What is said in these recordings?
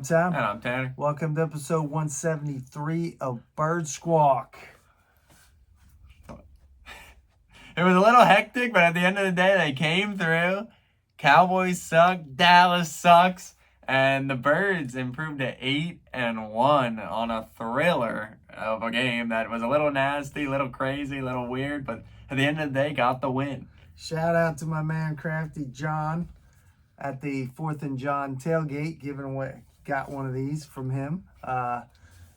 Tom. And I'm Tanner. Welcome to episode 173 of Bird Squawk. It was a little hectic, but at the end of the day, they came through. Cowboys suck, Dallas sucks, and the Birds improved to 8-1 on a thriller of a game that was a little nasty, a little crazy, a little weird, but at the end of the day, got the win. Shout out to my man Crafty John at the 4th and John tailgate, got one of these from him.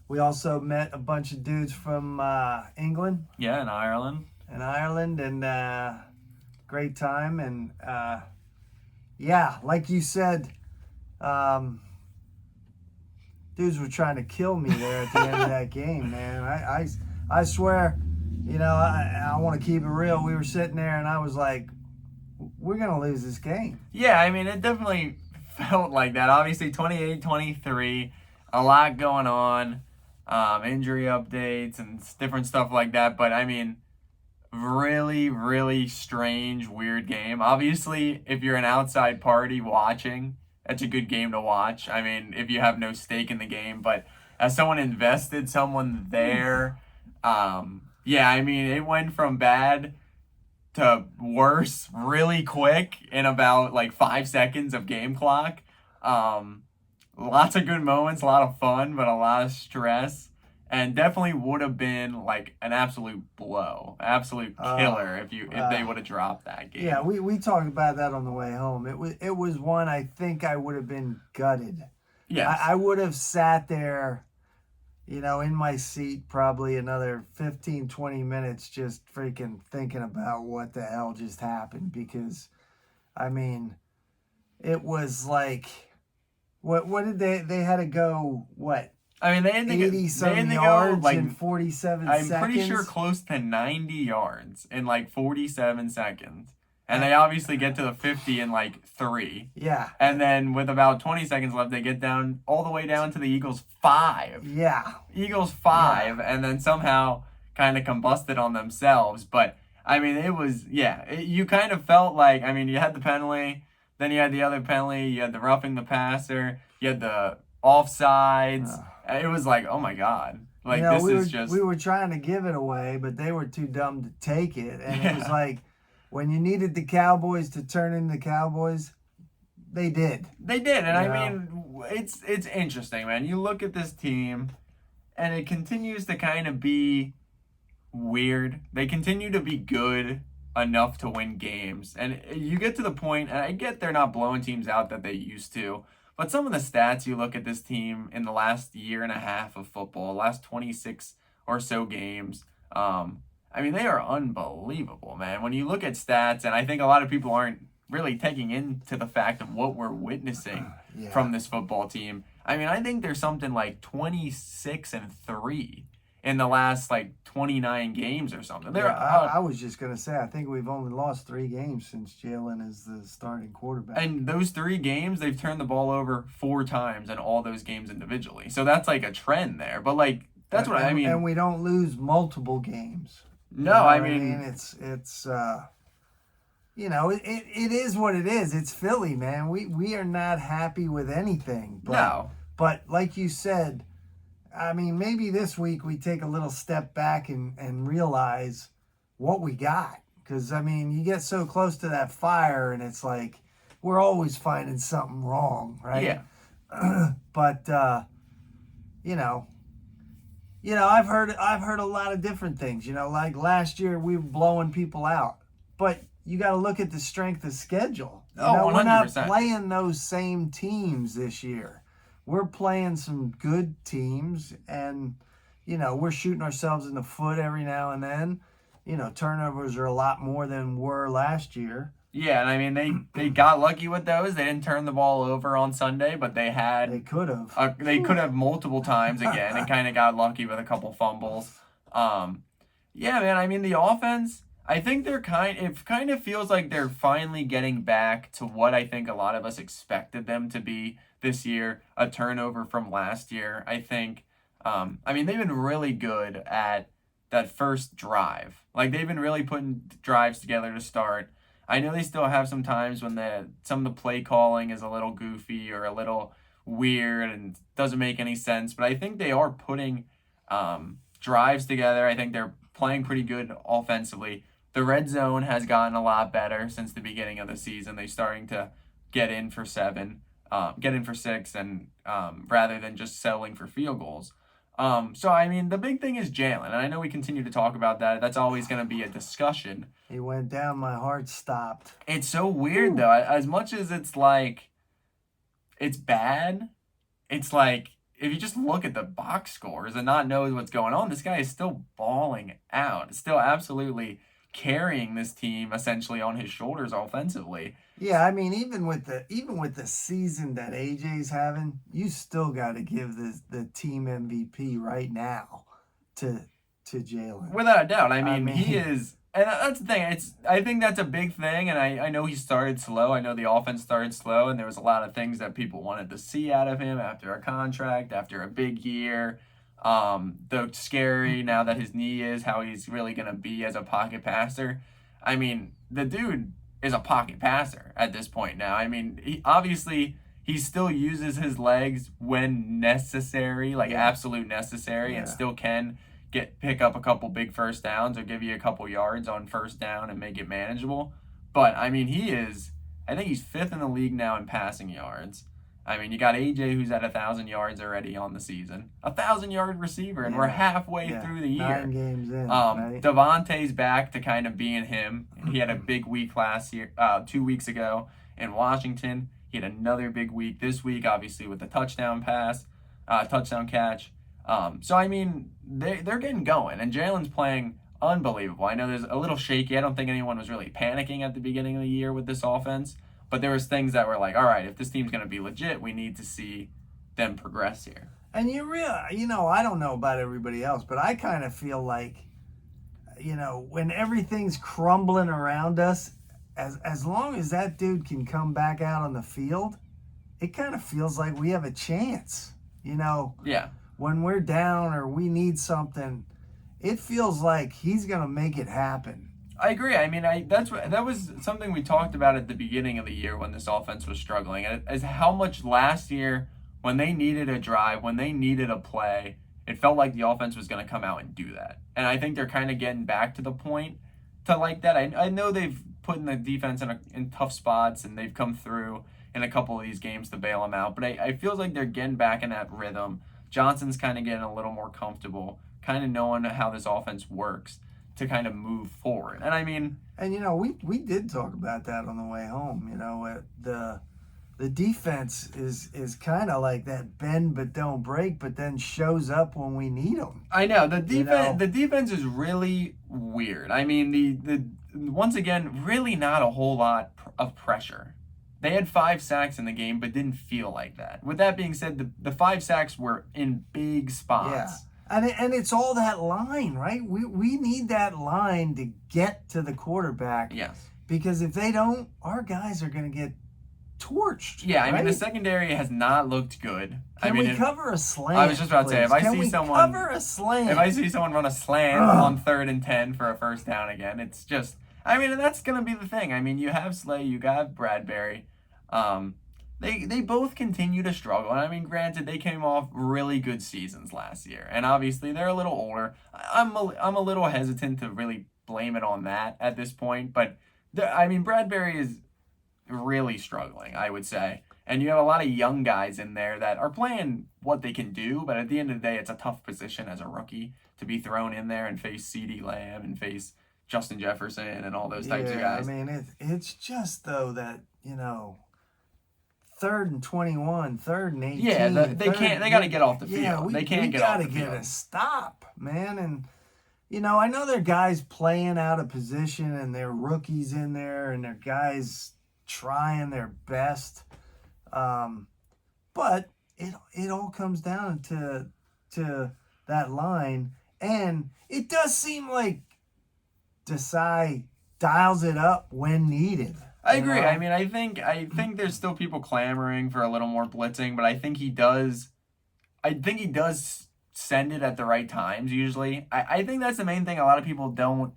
We also met a bunch of dudes from England. Yeah, in Ireland. And great time. And yeah, like you said, dudes were trying to kill me there at the end of that game, man. I swear, I want to keep it real. We were sitting there and I was like, we're going to lose this game. Yeah, I mean, it definitely felt like that. Obviously, 28-23, a lot going on, injury updates and different stuff like that. But, I mean, really, really strange, weird game. Obviously, if you're an outside party watching, it's a good game to watch. I mean, if you have no stake in the game. But as someone invested, someone there, yeah, I mean, it went from bad to worse really quick in about like 5 seconds of game clock. Lots of good moments, a lot of fun, but a lot of stress. And definitely would have been like an absolute blow, absolute killer if they would have dropped that game. Yeah, we talked about that on the way home. It was one I think I would have been gutted. Yes. I would have sat there, in my seat probably another 15, 20 minutes just freaking thinking about what the hell just happened because, I mean, it was like, what did they had to go, what? I mean, they had to 80-some yards in 47 seconds. I'm pretty sure close to 90 yards in like 47 seconds. And they obviously get to the 50 in like 3. Yeah. And then with about 20 seconds left, they get down all the way down to the Eagles 5. Yeah. Eagles 5, and then somehow kind of combusted on themselves. But, I mean, it was, you kind of felt like, I mean, you had the penalty, then you had the other penalty, you had the roughing the passer, you had the offsides. It was like, oh my God. Like, we were trying to give it away, but they were too dumb to take it. And it was like, when you needed the Cowboys to turn into Cowboys, they did. They did. And I mean, it's interesting, man. You look at this team, and it continues to kind of be weird. They continue to be good enough to win games. And you get to the point, and I get they're not blowing teams out that they used to, but some of the stats you look at this team in the last year and a half of football, last 26 or so games, I mean, they are unbelievable, man. When you look at stats, and I think a lot of people aren't really taking into the fact of what we're witnessing from this football team. I mean, I think there's something like 26-3 in the last like 29 games or something. I was just going to say, I think we've only lost 3 games since Jalen is the starting quarterback. And those 3 games, they've turned the ball over 4 times in all those games individually. So that's like a trend there. But like, that's what I mean. And we don't lose multiple games. No, I mean it's it is what it is. It's Philly, man. We are not happy with anything. But like you said, I mean, maybe this week we take a little step back and realize what we got. Because, I mean, you get so close to that fire and it's like we're always finding something wrong, right? Yeah. But, I've heard a lot of different things. Like last year we were blowing people out. But you got to look at the strength of schedule. 100%. We're not playing those same teams this year. We're playing some good teams, and, we're shooting ourselves in the foot every now and then. Turnovers are a lot more than were last year. Yeah, and I mean, they got lucky with those. They didn't turn the ball over on Sunday, but they could have. They could have multiple times again and kind of got lucky with a couple fumbles. Yeah, man, I mean, the offense, I think it kind of feels like they're finally getting back to what I think a lot of us expected them to be this year, a turnover from last year. I think, I mean, they've been really good at that first drive. Like, they've been really putting drives together to start. I know they still have some times when some of the play calling is a little goofy or a little weird and doesn't make any sense. But I think they are putting drives together. I think they're playing pretty good offensively. The red zone has gotten a lot better since the beginning of the season. They're starting to get in for 6, and rather than just settling for field goals. So, I mean, the big thing is Jalen, and I know we continue to talk about that. That's always going to be a discussion. He went down, my heart stopped. It's so weird, though. As much as it's like, it's bad, it's like, if you just look at the box scores and not know what's going on, this guy is still balling out. Still absolutely carrying this team essentially on his shoulders offensively. Yeah, I mean, even with the season that AJ's having, you still got to give the team MVP right now to Jalen. Without a doubt. I mean, he is, and that's the thing. I think that's a big thing, and I know he started slow. I know the offense started slow, and there was a lot of things that people wanted to see out of him after a contract, after a big year. Though scary now that his knee is, how he's really going to be as a pocket passer. I mean, the dude is a pocket passer at this point now. I mean, he still uses his legs when necessary, like absolute necessary, and still can pick up a couple big first downs or give you a couple yards on first down and make it manageable. But, I mean, I think he's 5th in the league now in passing yards. I mean, you got AJ who's at 1,000 yards already on the season. 1,000-yard receiver, and we're halfway through the year. 9 games in, right? Devontae's back to kind of being him. He had a big week last year, 2 weeks ago in Washington. He had another big week this week, obviously with the touchdown catch. So, I mean, they're getting going, and Jalen's playing unbelievable. I know there's a little shaky. I don't think anyone was really panicking at the beginning of the year with this offense. But there was things that were like, all right, if this team's going to be legit, we need to see them progress here. And I don't know about everybody else, but I kind of feel like, when everything's crumbling around us, as long as that dude can come back out on the field, it kind of feels like we have a chance. Yeah. When we're down or we need something, it feels like he's going to make it happen. I agree. I mean, that was something we talked about at the beginning of the year when this offense was struggling, as how much last year, when they needed a drive, when they needed a play, it felt like the offense was going to come out and do that. And I think they're kind of getting back to the point to like that. I know they've put in the defense in tough spots, and they've come through in a couple of these games to bail them out. But I feel like they're getting back in that rhythm. Johnson's kind of getting a little more comfortable, kind of knowing how this offense works to kind of move forward. And I mean... And, we did talk about that on the way home. The defense is kind of like that bend but don't break, but then shows up when we need them. I know. The defense is really weird. I mean, the once again, really not a whole lot of pressure. They had 5 sacks in the game, but didn't feel like that. With that being said, the 5 sacks were in big spots. Yeah. And it's all that line, right? We need that line to get to the quarterback. Yes. Because if they don't, our guys are going to get torched. Yeah, I right? mean, the secondary has not looked good. Can we cover a slant? I was just about to say, if I see someone cover a slant? If I see someone run a slant on 3rd and 10 for a first down again, it's just, I mean, and that's going to be the thing. I mean, you have Slay, you have Bradbury. They both continue to struggle. And I mean, granted, they came off really good seasons last year. And obviously, they're a little older. I'm a little hesitant to really blame it on that at this point. But, I mean, Bradbury is really struggling, I would say. And you have a lot of young guys in there that are playing what they can do. But at the end of the day, it's a tough position as a rookie to be thrown in there and face CeeDee Lamb and face Justin Jefferson and all those types of guys. I mean, it's just, though, that, 3rd and 21, 3rd and 18. Yeah, they got to get off the field. Yeah, they can't get off the field. We got to get a stop, man. And, I know there are guys playing out of position and there are rookies in there and there are guys trying their best. But it all comes down to that line. And it does seem like Desai dials it up when needed. I agree. I mean, I think there's still people clamoring for a little more blitzing, but I think he does send it at the right times usually. I think that's the main thing a lot of people don't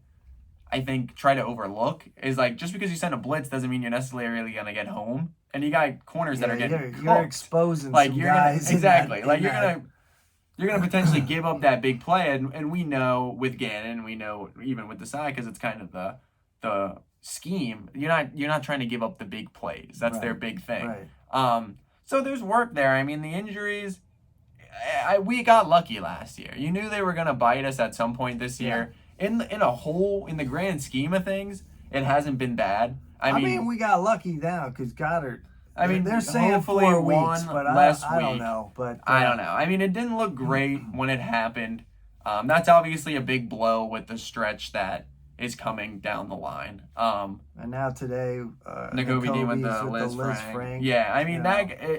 I think, try to overlook is like just because you send a blitz doesn't mean you're necessarily gonna get home. And you got corners that are getting cooked. You're exposing like some you're guys gonna exactly like that. you're gonna potentially give up that big play, and we know with Gannon, we know even with the side because it's kind of the scheme. You're not trying to give up the big plays. That's their big thing. Right. So there's work there. I mean, the injuries. We got lucky last year. You knew they were gonna bite us at some point this year. In the grand scheme of things, it hasn't been bad. I mean, we got lucky now because Goddard. I mean, they're saying 4 weeks, but I don't know. But I don't know. I mean, it didn't look great when it happened. That's obviously a big blow with the stretch that is coming down the line. And now today, Nakobe Dean with the Liz Frank. Yeah, I mean,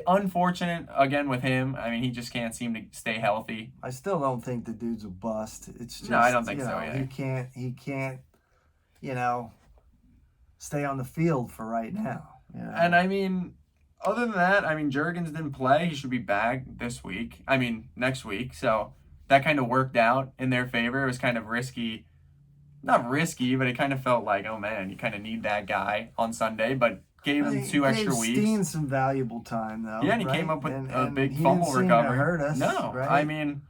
unfortunate again with him. I mean, he just can't seem to stay healthy. I still don't think the dude's a bust. It's just, no, I don't think so. He can't, stay on the field for right now. And I mean, other than that, I mean, Juergens didn't play. He should be back next week. So that kind of worked out in their favor. It was kind of risky. Not risky, but it kind of felt like, oh man, you kind of need that guy on Sunday, but gave him 2 extra weeks. Steen some valuable time though. Yeah, and he came up with a big fumble recovery. To hurt us, no, right? I mean,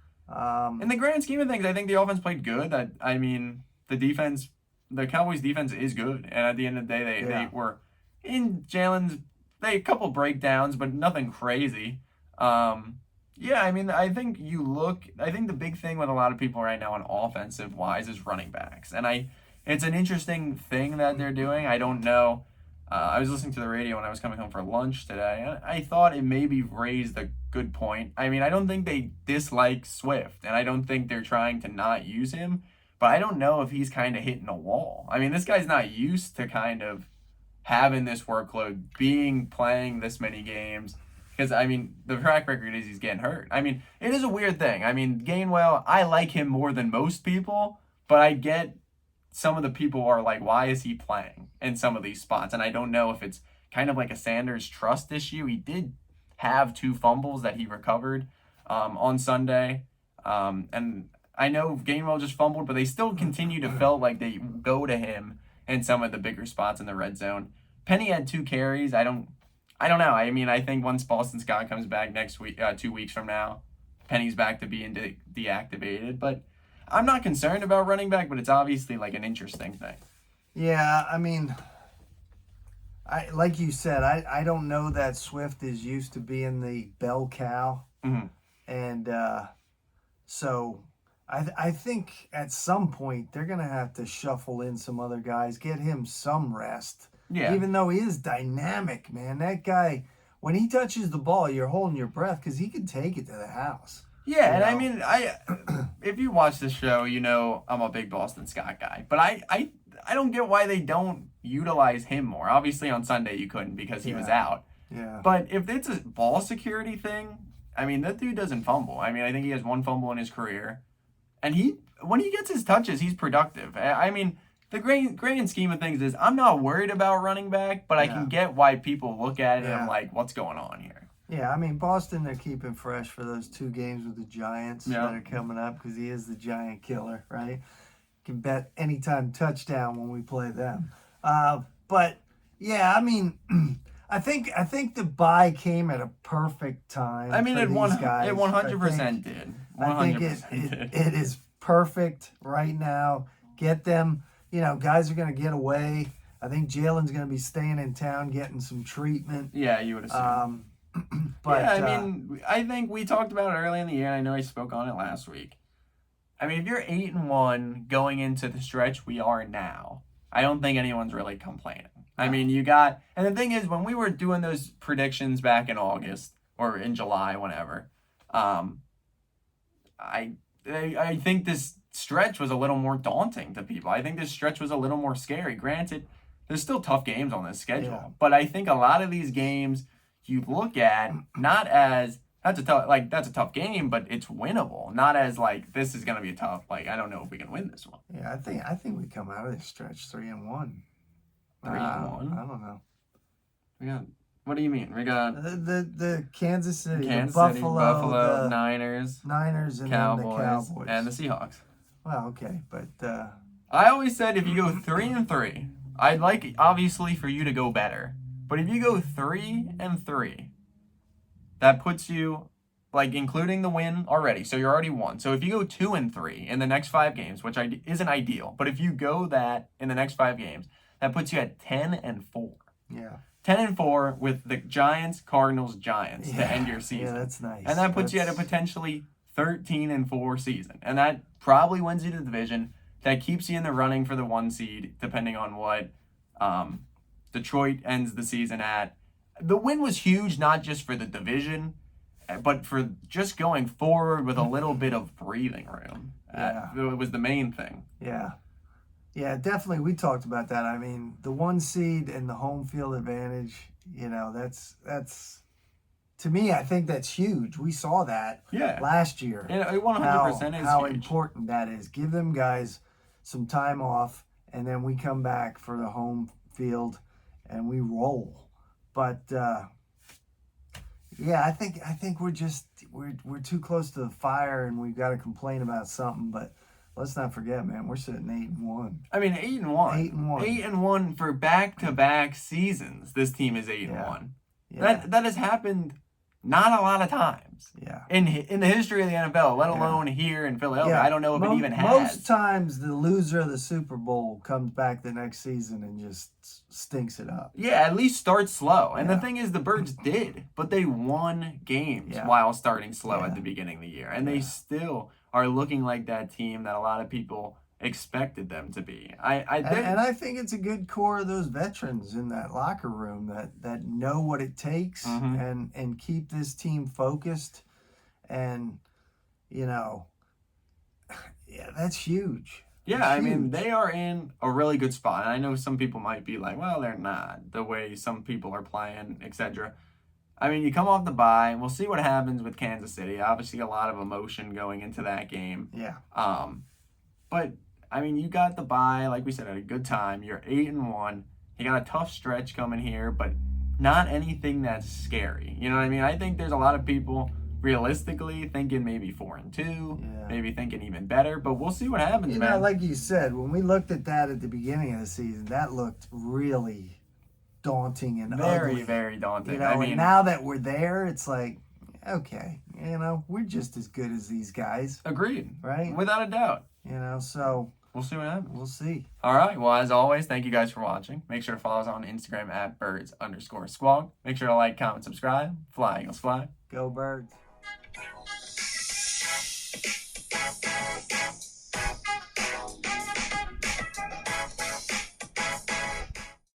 in the grand scheme of things, I think the offense played good. The defense, the Cowboys' defense is good, and at the end of the day, they were in Jalen's. They a couple breakdowns, but nothing crazy. Yeah, I mean, I think the big thing with a lot of people right now on offensive wise is running backs. And it's an interesting thing that they're doing. I don't know. I was listening to the radio when I was coming home for lunch today, and I thought it maybe raised a good point. I mean, I don't think they dislike Swift, and I don't think they're trying to not use him, but I don't know if he's kind of hitting a wall. I mean, this guy's not used to kind of having this workload, playing this many games. Because, I mean, the track record is he's getting hurt. I mean, it is a weird thing. I mean, Gainwell, I like him more than most people, but I get some of the people are like, why is he playing in some of these spots? And I don't know if it's kind of like a Sanders trust issue. He did have 2 fumbles that he recovered on Sunday. And I know Gainwell just fumbled, but they still continue to feel like they go to him in some of the bigger spots in the red zone. Penny had 2 carries. I don't know. I mean, I think once Boston Scott comes back next week, 2 weeks from now, Penny's back to being deactivated. But I'm not concerned about running back, but it's obviously like an interesting thing. Yeah, I mean, like you said, I don't know that Swift is used to being the bell cow. Mm-hmm. And so I think at some point they're going to have to shuffle in some other guys, get him some rest. Yeah. Even though he is dynamic, man. That guy, when he touches the ball, you're holding your breath because he can take it to the house. Yeah, and I mean, if you watch this show, you know I'm a big Boston Scott guy. But I don't get why they don't utilize him more. Obviously on Sunday you couldn't because he was out. Yeah. But if it's a ball security thing, I mean, that dude doesn't fumble. I mean, I think he has 1 fumble in his career. And when he gets his touches, he's productive. I mean, the grand scheme of things is I'm not worried about running back, but I can get why people look at it and I'm like, what's going on here? Yeah, I mean, Boston, they're keeping fresh for those 2 games with the Giants that are coming up because he is the giant killer, right? You can bet anytime touchdown when we play them. But, yeah, I mean, I think the bye came at a perfect time. I mean, it 100% did. 100% I think it is perfect right now. Get them. Guys are going to get away. I think Jalen's going to be staying in town getting some treatment. Yeah, you would assume. But yeah, I mean, I think we talked about it early in the year. I know I spoke on it last week. I mean, if you're 8-1 going into the stretch we are now, I don't think anyone's really complaining. I mean, and the thing is, when we were doing those predictions back in August or in July, whenever, I think this stretch was a little more daunting to people. I think this stretch was a little more scary. Granted, there's still tough games on this schedule, but I think a lot of these games you look at not as that's a tough game, but it's winnable. Not as like this is gonna be tough. Like I don't know if we can win this one. Yeah, I think we come out of this stretch 3-1. 3-1. I don't know. We got. What do you mean? We got the Kansas City, Buffalo, the Niners, and Cowboys, then the Cowboys and the Seahawks. Well, okay, but I always said if you go 3-3, I'd like obviously for you to go better. But if you go 3-3, that puts you like including the win already. So you're already 1. So if you go 2-3 in the next 5 games, which isn't ideal, but if you go that in the next 5 games, that puts you at 10-4. Yeah. 10-4 with the Giants, Cardinals, Giants to end your season. Yeah, that's nice. And that puts you at a potentially 13-4 season. And that probably wins you the division. That keeps you in the running for the 1 seed, depending on what Detroit ends the season at. The win was huge, not just for the division, but for just going forward with a little bit of breathing room. It was the main thing. Yeah. Yeah, definitely. We talked about that. I mean, the 1 seed and the home field advantage, that's to me, I think that's huge. We saw that last year. Yeah, 100% is how huge. important that is. Give them guys some time off, and then we come back for the home field and we roll. But yeah, I think we're too close to the fire, and we've got to complain about something. But let's not forget, man, we're sitting 8-1. I mean, 8-1. 8-1. 8-1 for back-to-back seasons. This team is 8-1. Yeah. That has happened not a lot of times. Yeah. In the history of the NFL, let alone here in Philadelphia. I don't know if it even has. Most times the loser of the Super Bowl comes back the next season and just stinks it up. Yeah, at least start slow. And the thing is, the Birds did, but they won games while starting slow at the beginning of the year. And they still are looking like that team that a lot of people expected them to be. I think it's a good core of those veterans in that locker room that know what it takes and keep this team focused, and that's huge. Yeah, I mean, they are in a really good spot. And I know some people might be like, well, they're not, the way some people are playing, etc. I mean, you come off the bye. We'll see what happens with Kansas City. Obviously, a lot of emotion going into that game. Yeah. But I mean, you got the bye, like we said, at a good time. You're 8-1. You got a tough stretch coming here, but not anything that's scary. You know what I mean? I think there's a lot of people realistically thinking maybe 4-2, maybe thinking even better, but we'll see what happens, man. Like you said, when we looked at that at the beginning of the season, that looked really daunting and very, ugly. very daunting. And now that we're there, it's like, okay, we're just as good as these guys. Agreed. Right? Without a doubt. So we'll see what happens. We'll see. All right. Well, as always, thank you guys for watching. Make sure to follow us on Instagram at birds_squawk. Make sure to like, comment, subscribe. Fly, Eagles, fly. Go Birds.